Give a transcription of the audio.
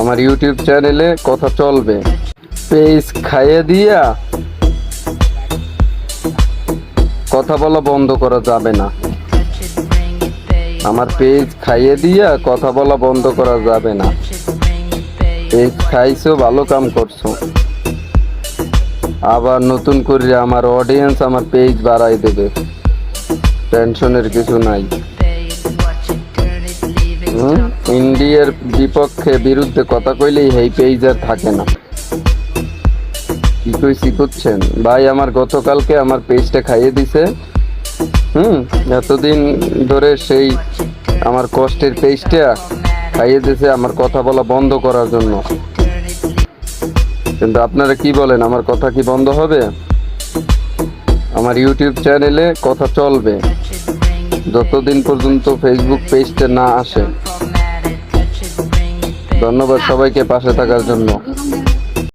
আমার ইউটিউব চ্যানেলে কথা চলবে। পেজ খাইয়ে দিয়া কথা বলা বন্ধ করা যাবে না। আমার পেজ খাইয়ে দিয়া কথা বলা বন্ধ করা যাবে না। পেজ খাইছো, ভালো কাম করছো। আবার নতুন করে আমার অডিয়েন্স আমার পেজ বাড়াই দেবে, টেনশনের কিছু নাই। ইন্ডিয়ার বিরুদ্ধে কথা কইলেই এই পেজ আর থাকে না। কি কইছি বুঝছেন ভাই? আমার গতকালকে আমার পেজটা খাইয়ে দিছে। এতদিন ধরে সেই আমার কষ্টের পেজটা খাইয়ে দিছে আমার কথা বলা বন্ধ করার জন্য। কিন্তু আপনারা কি বলেন, আমার কথা কি বন্ধ হবে? আমার ইউটিউব চ্যানেলে কথা চলবে যতদিন পর্যন্ত ফেসবুক পেজটা না আসে। ধন্যবাদ সবাইকে পাশে থাকার জন্য।